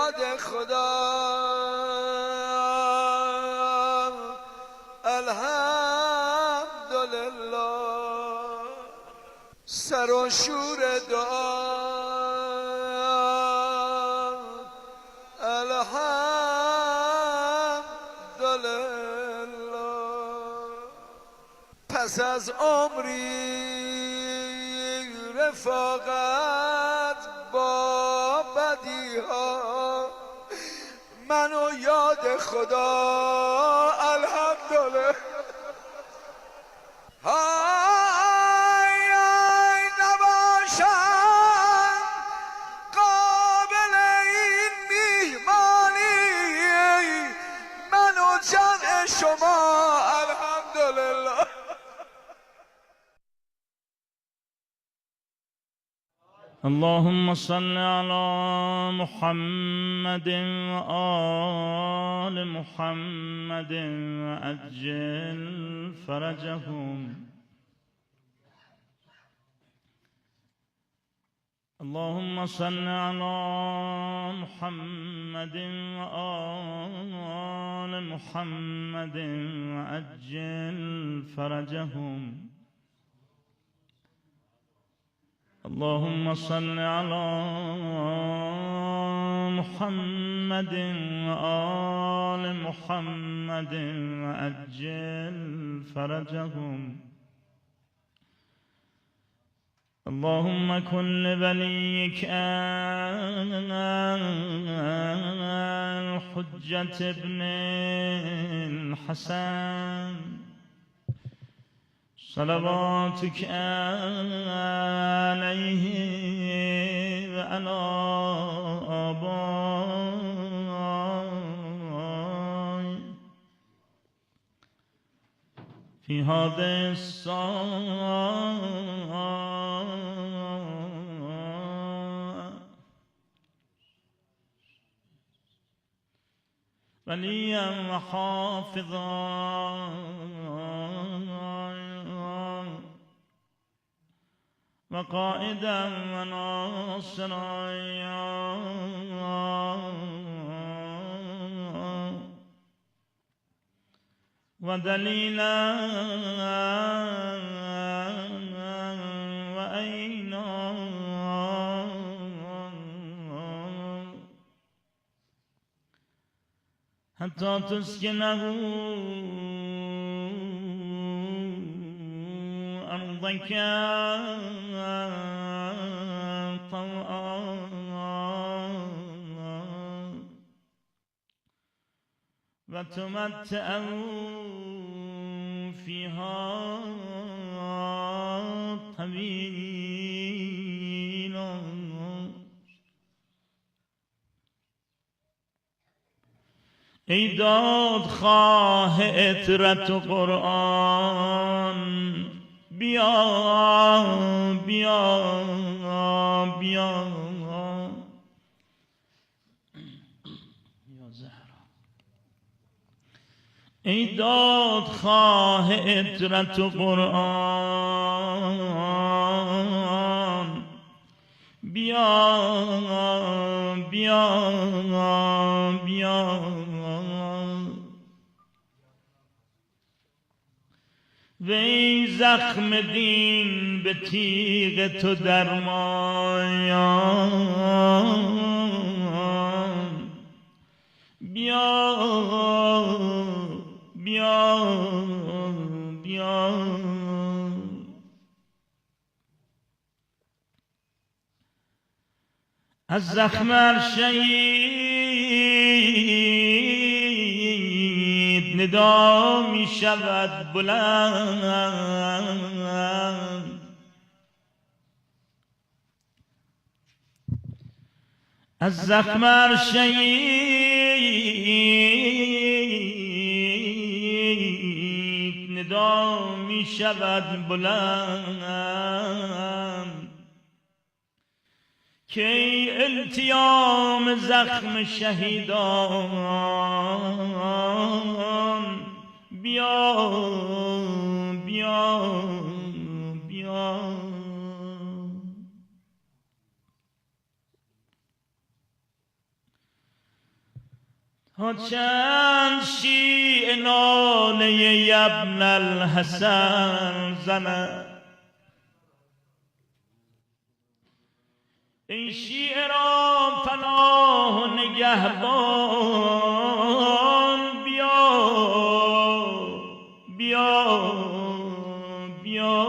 یاد خدا الحمدلله سر و شور دعا الحمدلله پس از عمری رفاقت با بدیها منو یاد خدا الحمدلله های نباشم قابل این میهمانی منو جمع شما الحمدلله اللهم صل على محمد وآل محمد وعجل فرجهم اللهم صل على محمد وآل محمد وعجل فرجهم اللهم صل على محمد وآل محمد وعجل فرجهم اللهم كن لوليك الحجة ابن الحسن صلواتك عليه وعلى آبائه في هذه الساعة وليا وحافظا وقائدا وناصرا ودليلا وأينا حتى تسكنه أرضك طوعا وتمتعه فيها طويلا ای دادخواه عطرت و قرآن بیا بیا بیا یا زهرا ای دادخواه عطرت و قرآن بیا بیا بیا وی زخم دین به تیغ تو درمان بیا بیا بیا از زخم شهید ندا می شود بلند از زخم شهید ندا می شود بلند که التیام زخم شهیدان بیا بیا بیا چند شیء ناله ابن الحسن زند این شیء را پناه و نگهبان بیا بیا بیا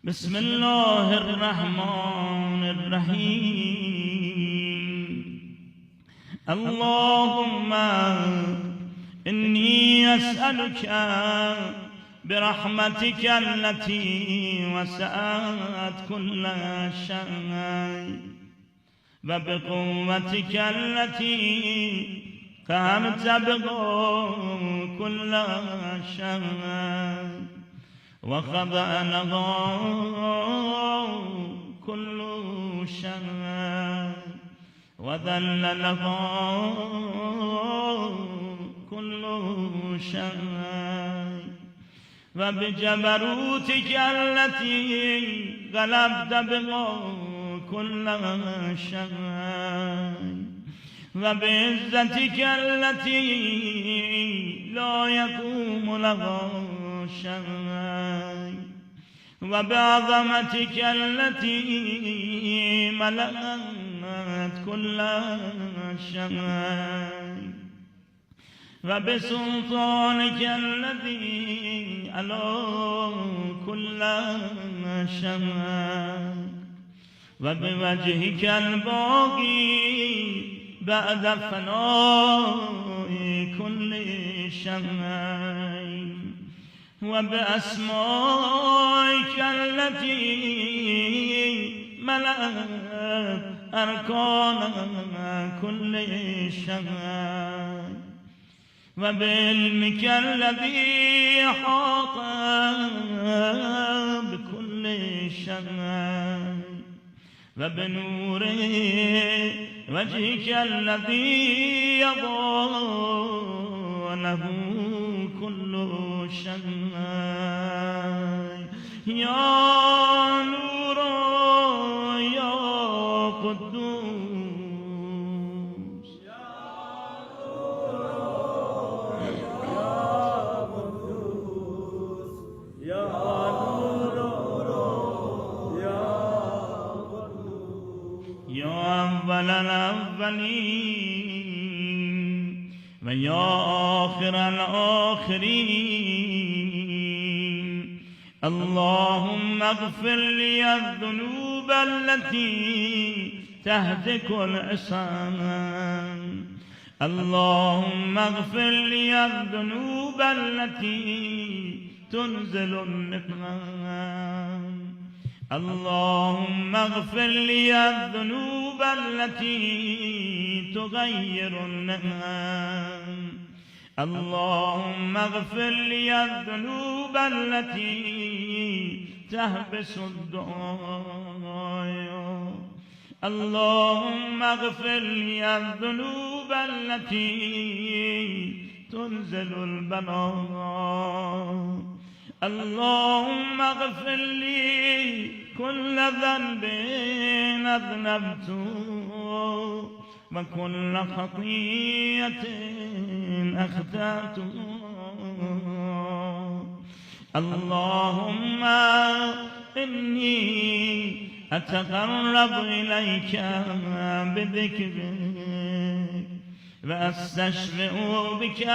بسم الله الرحمن الرحیم اللهم إني أسألك برحمتك التي وسعت كل شيء وبقوتك التي قامت بها كل شيء وخضع لها كل شيء وذل لها كل شيء وبجبروتك التي غلبت بها كل شيء وبعزتك التي لا يقوم لها شيء وبعظمتك التي ملأت كل شيء وبسلطانك الذي على كل شيء وبوجهك الباقي بعد فناء كل شيء وبأسمائك التي ملأت أركان كل شيء وبعلمك الذي حاط بكل شيء وبنور وجهك الذي يضاء له كل شيء يا نور يا قدوس يا نور يا قدوس يا أول الأولين ويا آخر الآخرين اللهم اغفر لي الذنوب التي تهتك العصام اللهم اغفر لي الذنوب التي تنزل النقام اللهم اغفر لي الذنوب التي تغير النعم اللهم اغفر لي الذنوب التي تحبس الدعاء اللهم اغفر لي الذنوب التي تنزل البلاء اللهم اغفر لي كل ذنب أذنبته وكل خطيئة أخطأته اللهم إني أتقرب إليك بذكرك وأستشفع بك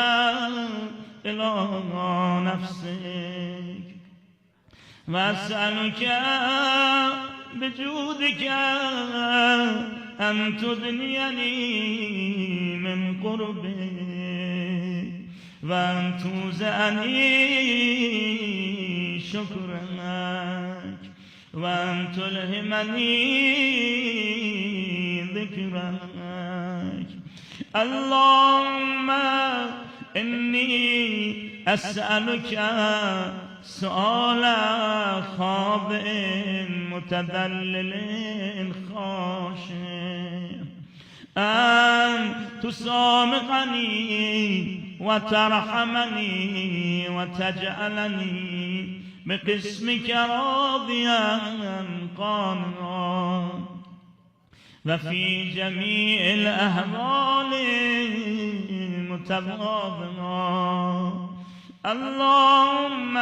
إلى نفسك وأسألك بجودك أن تدنيني من قربك وأن توزعني شكرك وأن تلهمني ذكرك اللهم إني أسألك سؤال خاضع متذلل خاشع أن تسامحني وترحمني وتجعلني بقسمك راضيا قانعا وفي جميع الأحوال متواضعا اللهم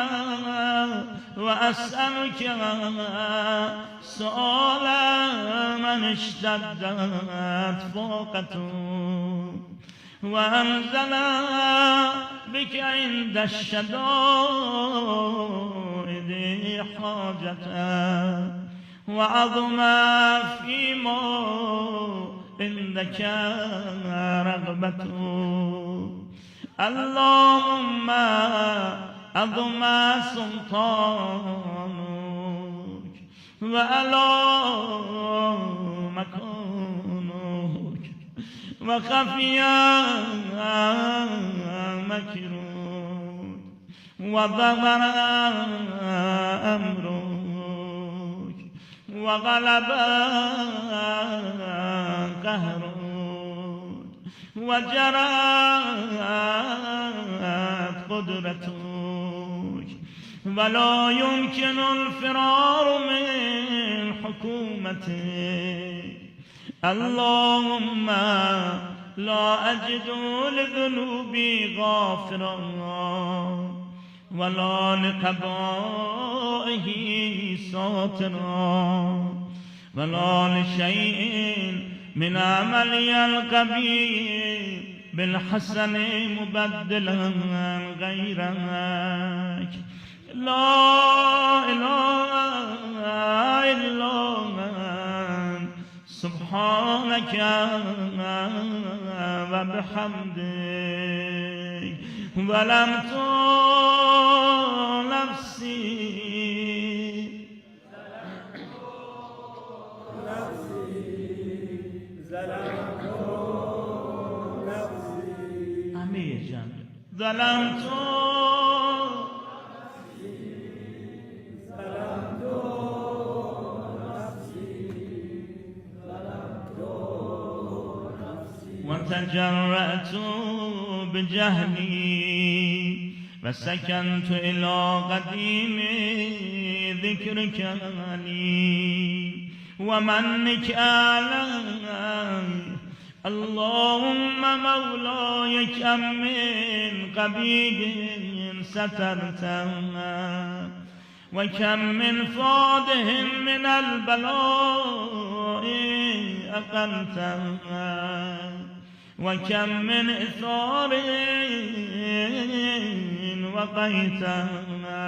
وأسألك سؤال من اشتدت فاقته وأنزل بك عند الشدائد حاجته وعظم فيما عندك رغبته اللهم عظم سلطانك وعلى مكانك وخفي مكرك وظهر أمرك وغلب قهرك وجرت قدرتك ولا يمكن الفرار من حكومتك اللهم لا أجد لذنوبي غافرا ولا لقضائه ساترا ولا لشيء من عملي القبيح بالحسن مبدلا غيرك لا إله إلا أنت سبحانك وبحمدك ظلمت نفسي امیر جان ظلمت وتجرأت بجهلي وسكنت إلى قديم ذكرك لي ومنك علي اللهم مولاي كم من قبيح سترتنا وكم من فاده من البلاء أقلتنا وكم من إثار وقيتنا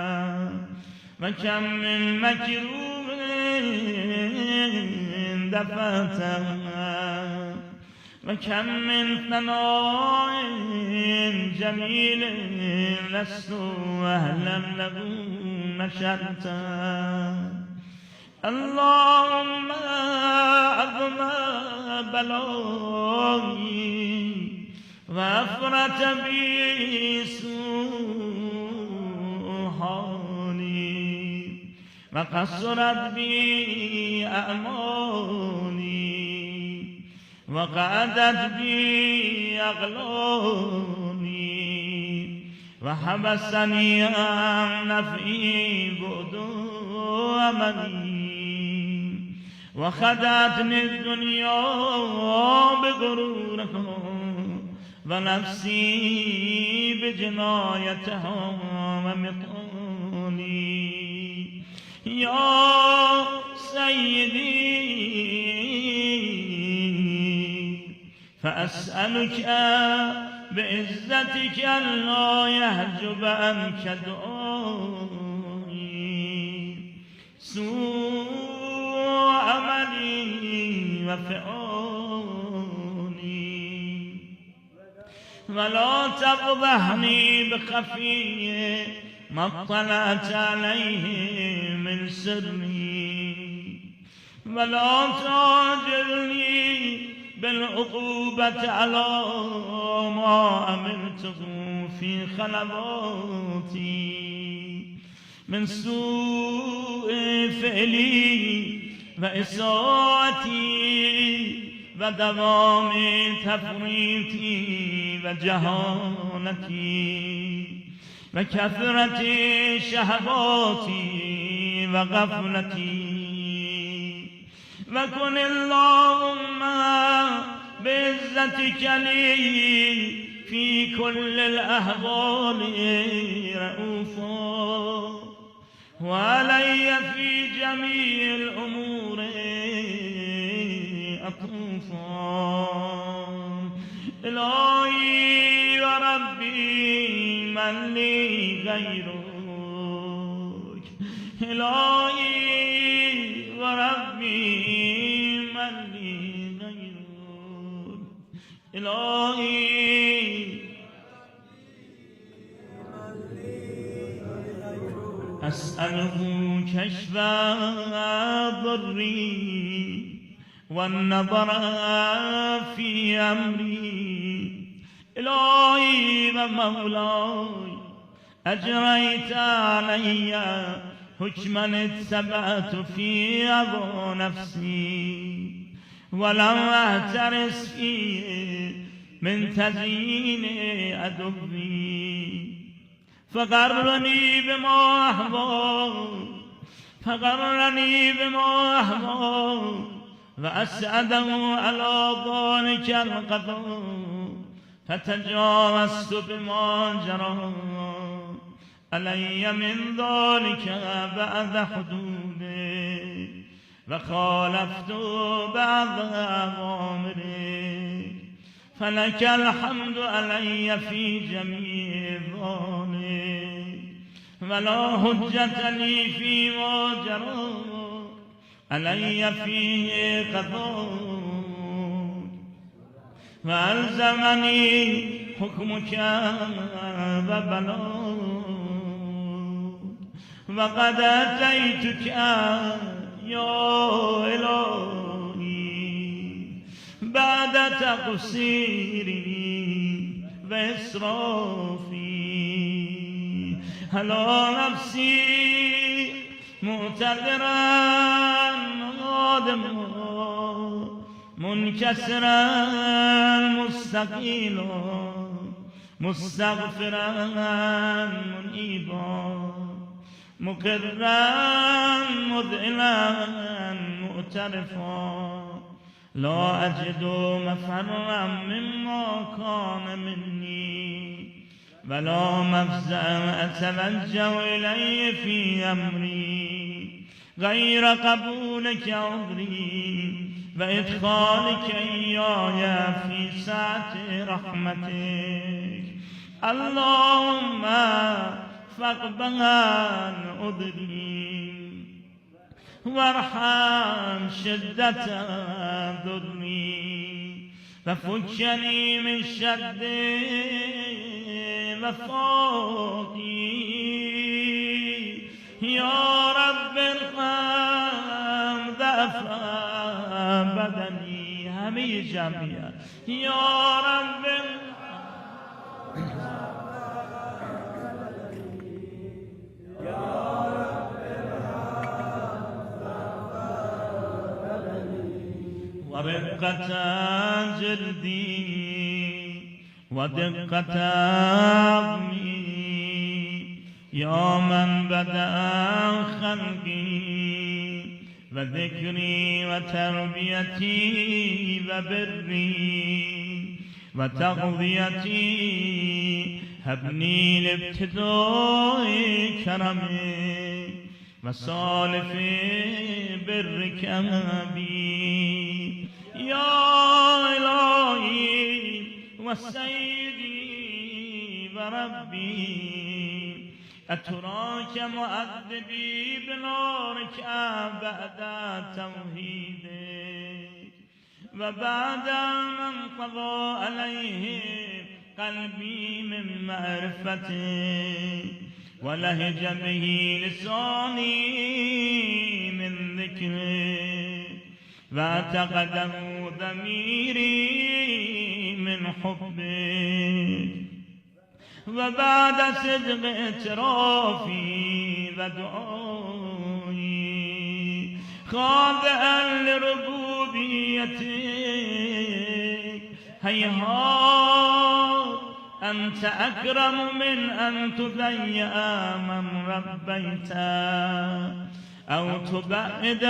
وكم من مكروه دفعتنا وكم من ثناء جميل لست أهلا له نشرتا اللهم عظم بلائي وأفرت بي سوء حالي وقصرت بي أعمالي وقعدت بي أغلالي وحبسني عن نفعي بعد أملي وخدعتني الدنيا بغرورها ونفسي بجنايتها ومطالي يا سيدي فأسألك بعزتك ألا يحجب عنك دعائي سوء عملي وفعالي ولا تفضحني بخفي ما اطلعت عليه من سري ولا تعجلني بالعقوبة على ما عملته في خلواتي من سوء فعلي وإساءتي ودوام تفريطي وجهالتي وكثرة شهواتي وغفلتي، وكن اللهم بعزتك لي في كل الأحوال رؤوفا، وعلي في جميع الأمور عطوفا. إلهي وربي من لي غيرك، إلهي وربي من لي غيرك، إلهي أسأله كشف ضري والنظر في أمري. إلهي ومولاي أجريت علي حكما اتبعت في أبو نفسي، ولم أهترس فيه من تزيين عدوي، فقرني بما أحباب وأسعده على ذلك القضاء، فتجاوزت بما جرى علي من ذلك بعد حدوده، وخالفت بعض أوامره، فلك الحمد علي في جميع ذلك، ولا حجة لي فيما جرى علي فيه قضاء، وألزمني حكمك وبلاغ، وقد أتيتك يا إلهي بعد تقصيري وإسرافي على نفسي، معتذرا نادما منكسرا مستقيلا مستغفرا منيبا مقرا مذعنا مؤترفا، لا أجد مفرا مما كان مني، ولا مفزعا أتوجه إليه في أمري غير قبولك عذري وإدخالك إياي في سعة رحمتك. اللهم فاقبل عذري وارحم شدة ضري، وفكني من شد وفاقي. يا رب ارحم ضعف بدني همه جميعا، يا رب ورقة جلدي ودقة عظمي، يا من بدأ خلقي وذكري وتربيتي وبري وتغذيتي، هبني لابتداء كرمك وصالف برك بي. يا إلهي وسيدي وربي، أتراك مؤدبي بنارك بعد توحيدك، وبعد من قضى عليه قلبي من معرفتك، ولهج به لساني من ذكرك، واعتقده ضميري من حبك، وبعد صدق اعترافي ودعائي خاضعا لربوبيتك، هيهات أنت أكرم من أن تضيع من ربيت أو تبعد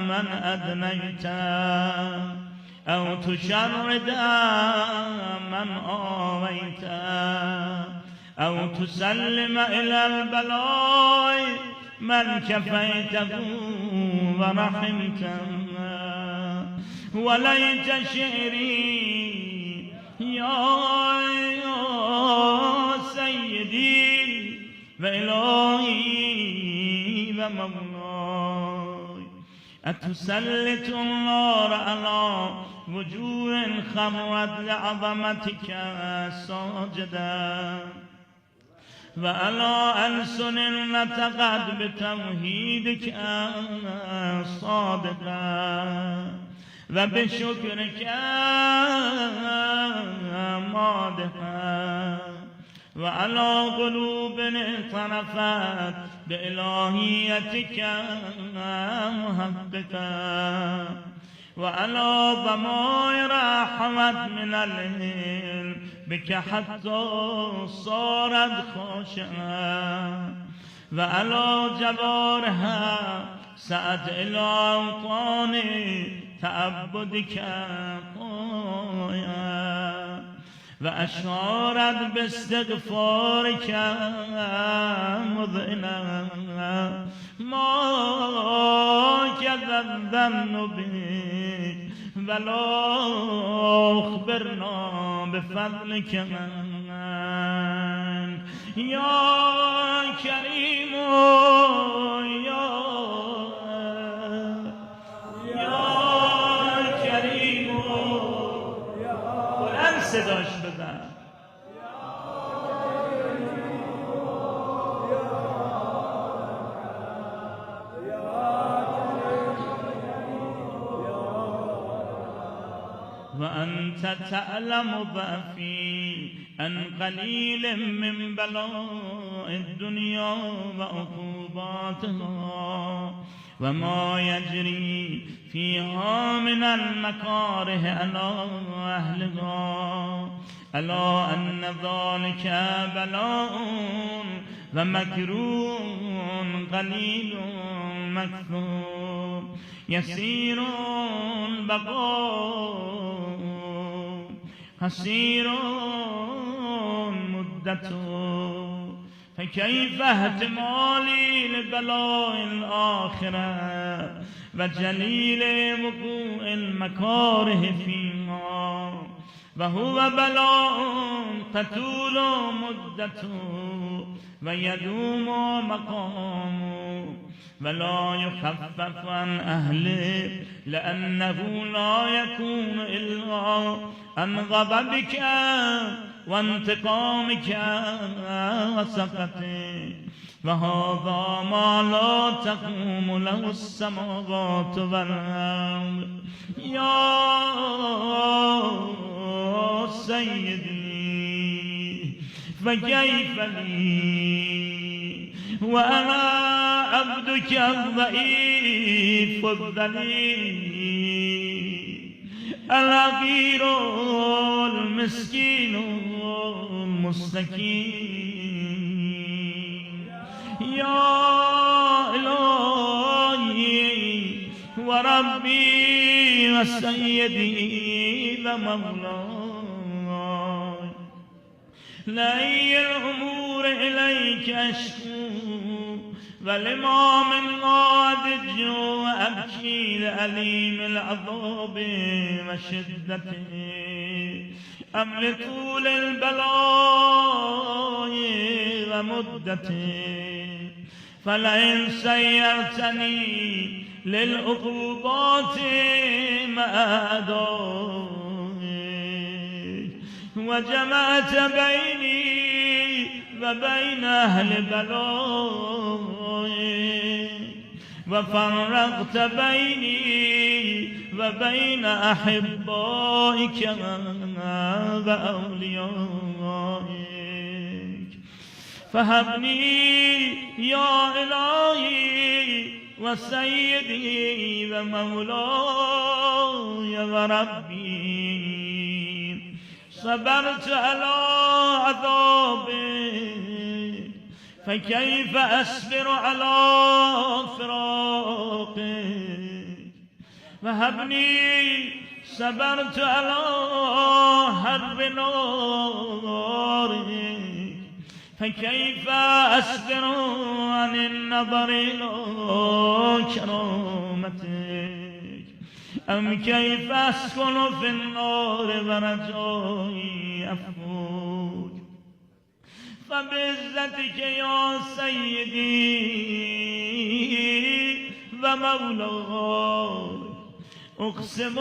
من أدنيت أو تشرد من آويت أو تسلم إلى البلاء من كفيته ورحمته. وليت شعري يا سيدي وإلهي ومولاي أتسلط النار على وجوه خمرت لعظمتك ساجدا وعلى ألسن نطقت بتوحيدك صادقا وبشكرك مادحا وعلى قلوب اعترفت بإلهيتك محققا وعلى ضمائر حمت من العلم بك حتى صارت خاشعا وعلى جبارها سعت إلى أوطان تعبدك قايا وأشارت باستغفارك مذعنا ما كذا الظن بك ولا أخبرنا بفضلك من يا كريم صداش بزن وأنت تعلم ضعفي أن قليل من بلاء الدنيا وعقوباتها وما يجري فيها من المكاره على أهلها ألا أن ذلك بلاء ومكروه قليل مكثور يسير بقاء قصير مدته فكيف احتمالي لبلاء الآخرة وجليل وقوع المكاره فيها وهو بلاء تطول مدته ويدوم مقامه ولا يخفف عن أهله لأنه لا يكون إلا عن غضبك وانتقامك وسخطك وهذا ما لا تقوم له السماوات والأرض يا سيدي فكيف لي وأنا عبدك الضعيف الذليل الغير المسكين المستكين يا إلهي وربي وسيدي ومولاي لأي الأمور إليك أشكو ولما من غادج وأبكي لأليم العذاب وشدته أم لطول البلاء ومدته فلئن سيرتني للعقوبات مآدائك وجمعت بيني وبين أهل بلائك وفرقت بيني وبين أحبائك وأوليائك فهبني يا إلهي وسيدي ومولاي وربي صبرت على عذابك فكيف أصبر على فراقك وهبني صبرت على حرب نارك فكيف أصبر عن النظر إلى كرامتك أم كيف أسكن في النار ورجائي أفوج فبعزتك يا سيدي ومولاي أقسم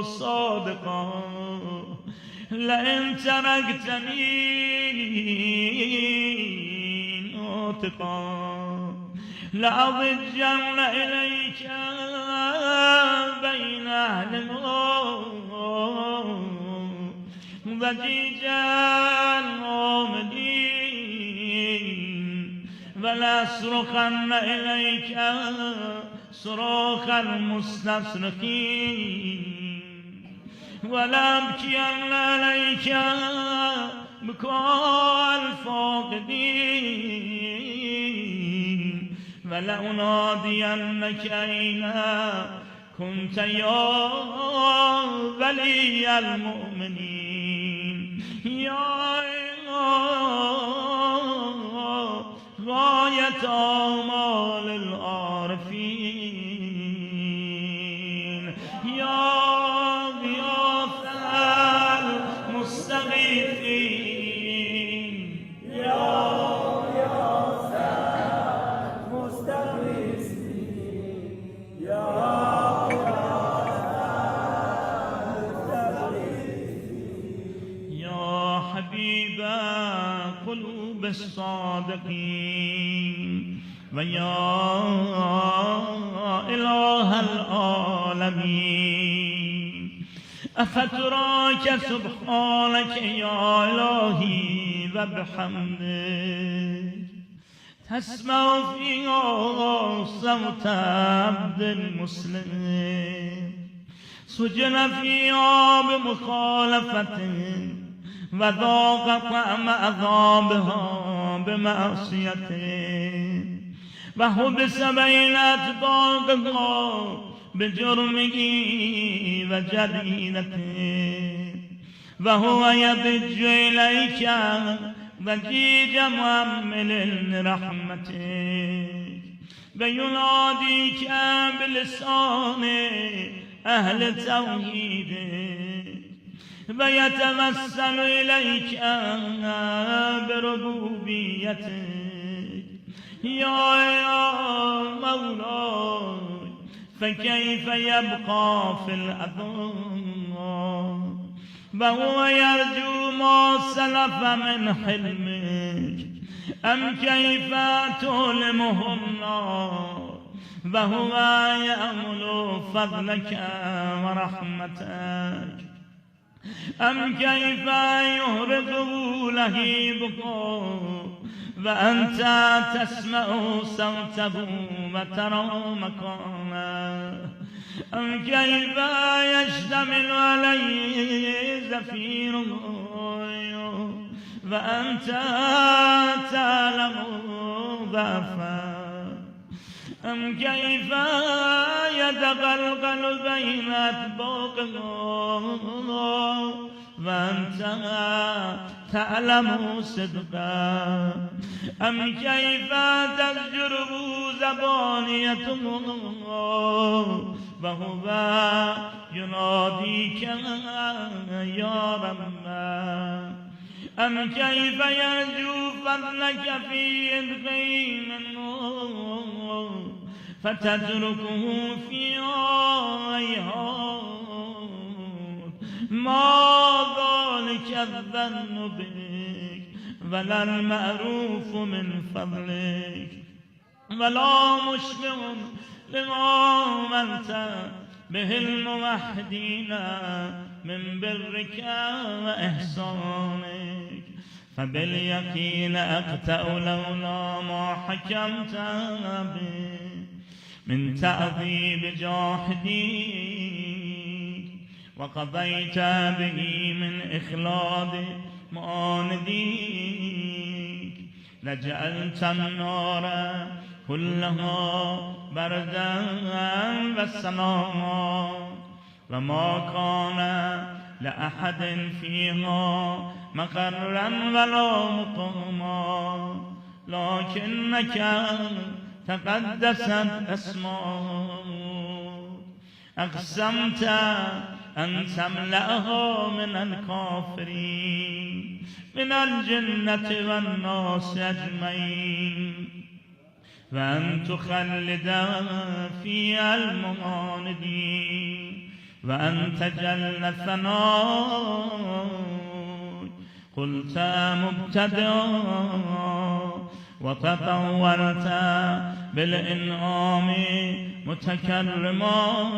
صادقا لئن تركتني ناطقا لأضجن إليك بين أهل النار ضجيجا عامدين ولأصرخن إليك صراخ المستصرخين ولأبكين عليك بكاء الفاقدين ولأنادينك أين كنت يا ولي المؤمنين يا غاية آمال العارفين يا غياث المستغيثين يا غياث المستغيثين يا يا حبيب قلوب الصادقين ويا إله العالمين أفتراك سبحانك يا إلهي وبحمدك تسمع فيها صوت عبد المسلم سجن فيها بمخالفته وذاق طعم عذابها بمعصيته وحبس بين أطباقها بجرمه وجريدته وهو يضج إليك ضجيج مؤمل رحمتك ويناديك بلسان أهل توحيدك ويتوسل إليك بربوبيتك يا مولاي فكيف يبقى في الأذى وهو يرجو ما سلف من حلمك أم كيف تؤلمه النار وهو يأمل فضلك ورحمتك أم كيف يهرقه لهيبك وأنت تسمع صوته وترى مكانه أم كيف يشتمل عليه زفيره وأنت تعلم ضعفه أم كيف يتغلغل بين أطباقه وأنت تعلم صدقه أم كيف تزجره زبانيته وهو يناديك يا رب أم كيف يرجو فضلك في إذقه منه فتتركه في عيهات ما ذلك الظن بك ولا المعروف من فضلك ولا مشبع لما أمرت به الموحدين من برك وإحسانك فباليقين أقتأ لولا ما حكمت به من تعذيب جاحديك وقضيت به من إخلاد معانديك لجعلت النار كلها بردا وسلاما وما كان لأحد فيها مقرا ولا مقاما لكنك تقدست اسماك أقسمت أن تملأها من الكافرين من الجنة والناس أجمعين وأن تخلد فيها المعاندين وأن تجل ثناء قلت مبتدأ وتطولت بالإنعام متكرما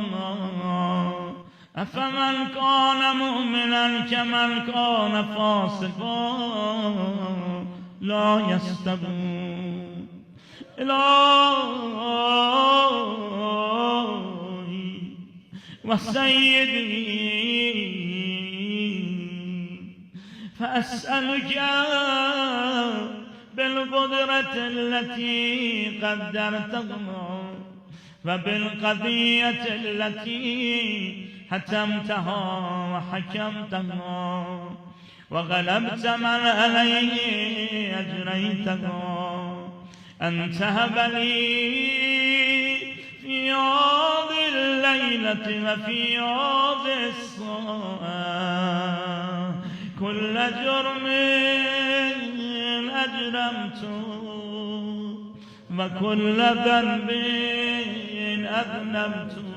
أفمن كان مؤمنا كمن كان فاسقا لا يستوون إلهي وسيدي فأسألك بالقدرة التي قدرتها وبالقضية التي حتمتها وحكمتها وغلبت من عليه أجريتها أن تهب لي في هذه الليلة وفي هذه الساعة كل جرم أجرمته وكل ذنب أذنبته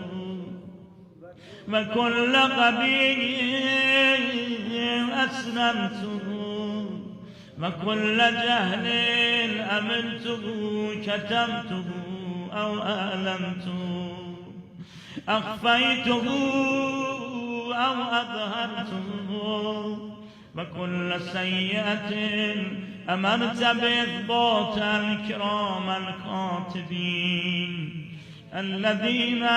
وكل قبيح أسلمته وكل جهل أمنته كتمته أو أعلمته أخفيته أو أظهرته وكل سيئة أمرت بإثبات الكرام الكاتبين الذين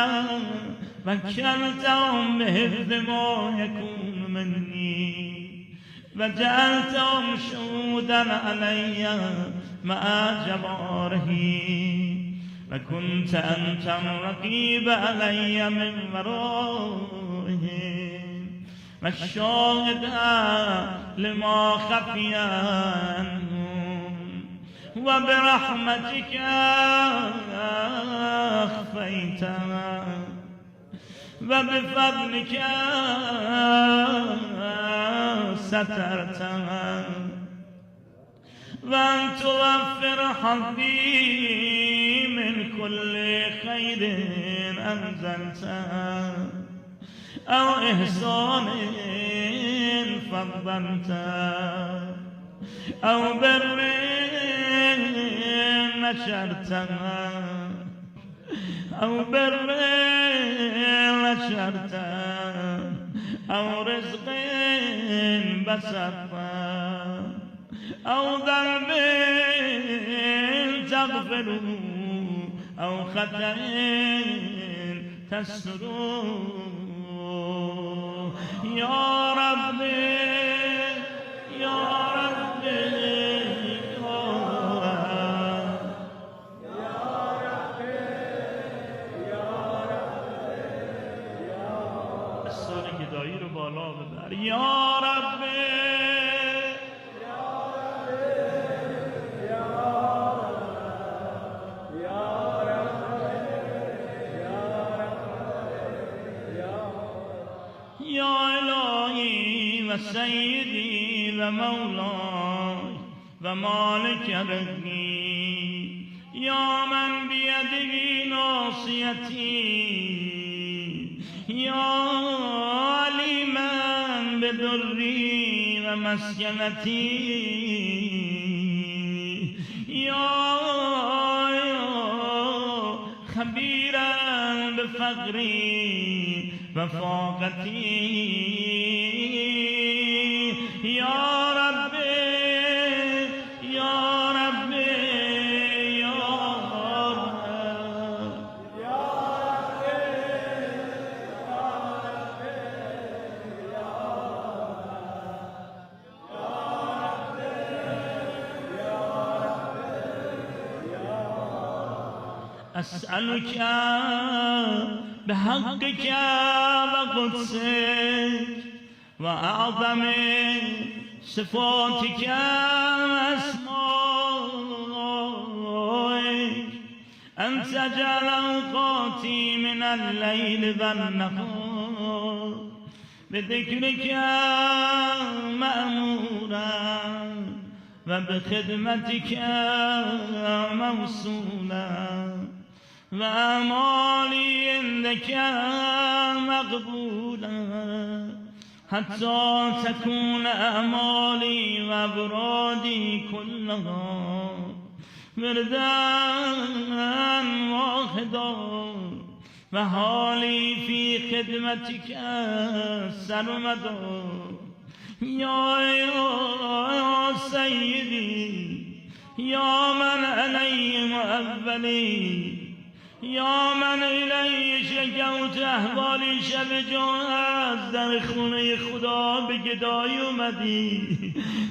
وكلتهم بحفظ ما يكون مني وجعلتهم شهودا علي مع جبارهم وكنت أنت الرقيب علي من ورائهم والشاهد لما خفي عنهم وبرحمتك أخفيتها وبفضلك سترتها وأن توفر حظي من كل خير أنزلتها أو إحسان فضلتها أو بر نشرتها أو بر نشرتها أو رزق بسطتها أو ذنب تغفر أو خطأ تستر يا ربي يا ربي بالا ببر یا رب یا الهی و سیدی و مولای و مالک رزقی یا من بیدی ناصیتی یا علیما بدری و مسکنتی یا خبیرا بفقری و فاقتی یا رب یا رب أسألك بحقك وقدسك وأعظم صفاتك وأسمائك أن تجعل أوقاتي من الليل والنهار بذكرك مأمورا وبخدمتك موصولا وأعمالي عندك مقبولا حتى تكون أعمالي وأبرادي كلها وردا واحدا وحالي في خدمتك سرمدا يا سيدي يا من علي مؤولي یا من الی شکوت احوالی شب جان در خونه خدا به گدایی اومدی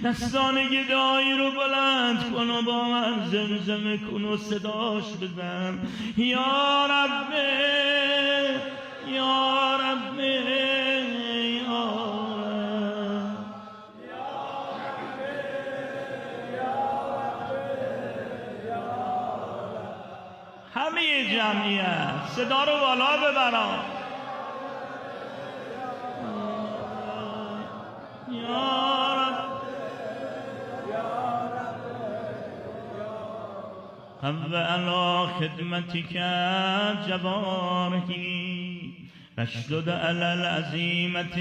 دستان گدایی رو بلند کن و با من زمزمه کن و صداش بزن یا رب یا رب یا همه جمعیت صدا رو بالا ببرم یا رب قو علی خدمتک جوارحی واشدد علی العزیمة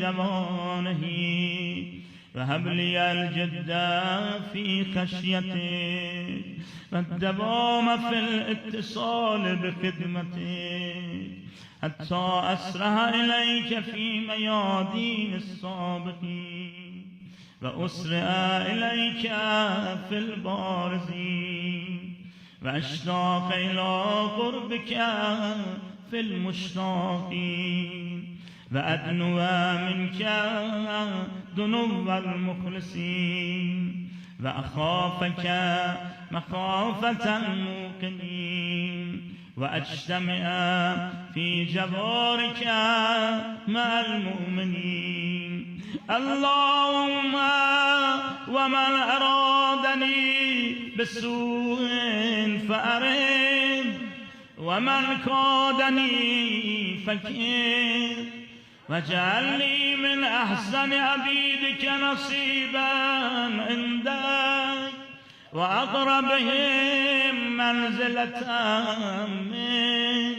جوانحی وهب لي الجد في خشيتك والدوام في الاتصال بخدمتك حتى أسرع إليك في ميادين السابقين وأسرع إليك في البارزين وأشتاق إلى قربك في المشتاقين وأدنو منك دنو المخلصين وأخافك مخافة الموقنين وأجتمع في جوارك مع المؤمنين اللهم ومن أرادني بسوء فأرد ومن كادني فكر واجعل لي من أحسن عبيدك نصيبا عندك وأقربهم منزلة منك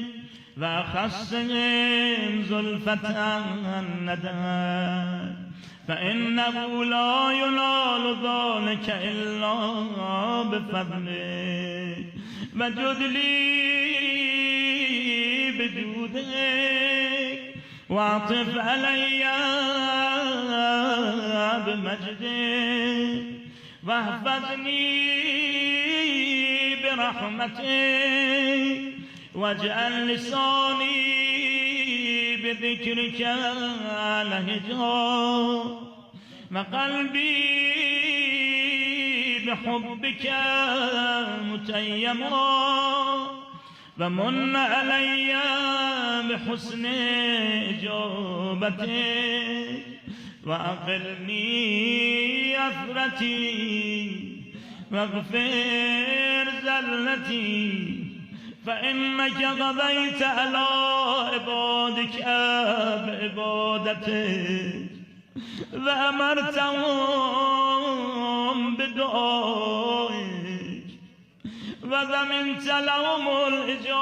وأخصهم زلفة الندى فإنه لا ينال ذلك إلا بفضلك وجد لي بجودك واعطف علي بمجدك واحفظني برحمتك واجعل لساني بذكرك لهجا وقلبي بحبك متيما ومن علي بحسن إجابتك وأقلني أثرتي واغفر زلتي فإنك قضيت على عبادك بعبادتك وأمرتهم بدعائك وضمنت لهم الإجابة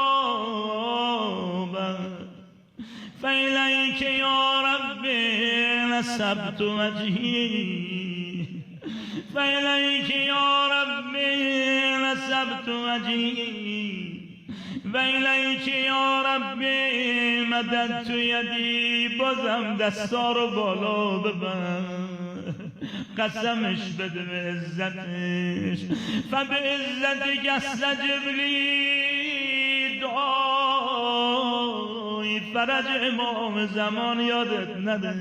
فإليك يا رب نسبت وجهي فإليك يا رب نسبت وجهي وإليك يا رب مددت يدي بازم دستا رو بالا ببر قسمش بده به عزتش فبعزتك استجب لي دعای فرج امام زمان یادت نده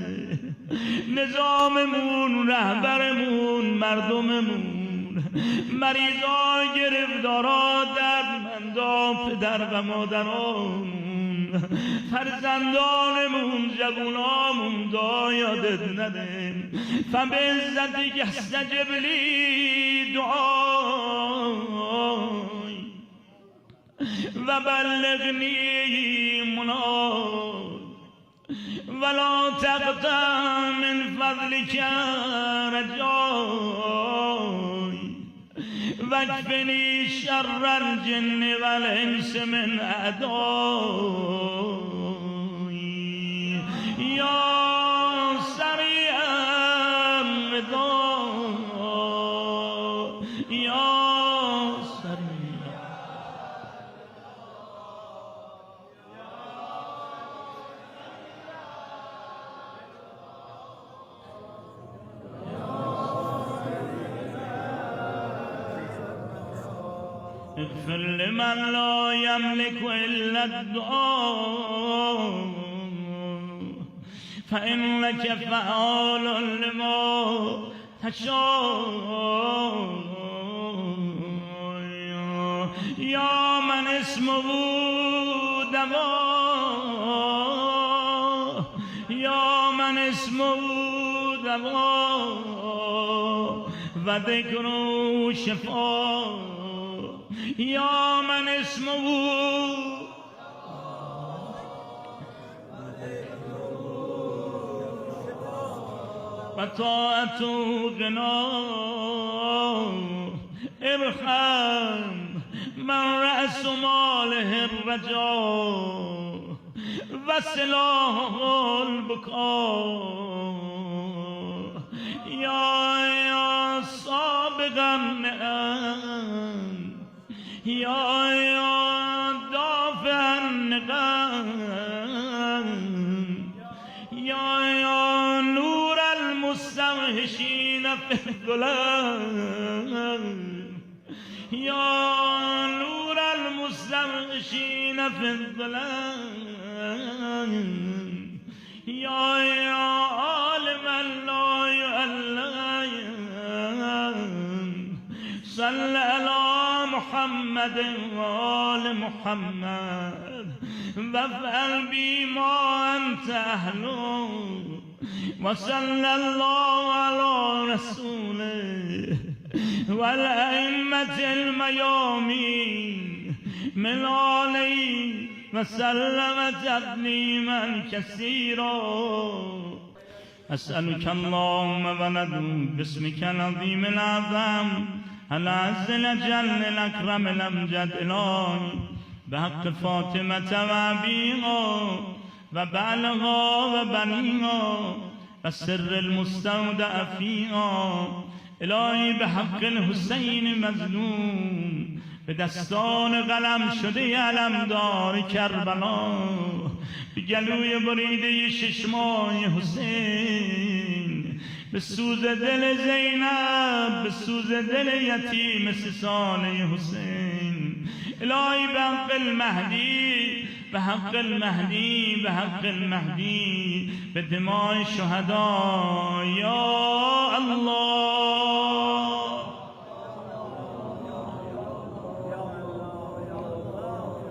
نظاممون رهبرمون مردممون مریضا گرفتارا دردمند فرزندا پدر و مادرامون، فرزندانمون، جوونامون دا یادت نده. فبعزتك استجب لي دعای و بلغنی منای ولا تقطع من فضلك رجای واکفنی شر الجن والانس من اعدای یا سریع الوداع یا سریع. اغفر لمن لا يملك إلا الدعاء فإنك فعال لما تشاء يا من اسمه دواء يا من اسمه دواء وذكره شفاء يا من اسمه وطاعته غناه ارحم من رأس ماله الرجاء وسلاحه البكاء يا سابق النعم يا دافع النقم يا نور المستوحشين في الظلام يا نور المستوحشين في الظلام يا عالما لا يعلم صل على محمد وآل محمد وافعل بما أنت أهله وصلى الله على رسوله والأئمة الميامين من آله وسلم تسليما كثيرا. أسألك اللهم وندعو باسمك العظيم الأعظم العز الأجل الأكرم الأمجد إلهي بحق فاطمة وأبيها وبعلها وبنيها والسر المستودع فيها الهی به حق الحسین مظلوم به دستان قلم شده علمدار کربلا به گلوی بریده ششمای حسین به سوز دل زینب به سوز دل یتیم 3 ساله حسین الهی به حق المهدی به حق المهدی به حق المهدی به دمای شهدا یا الله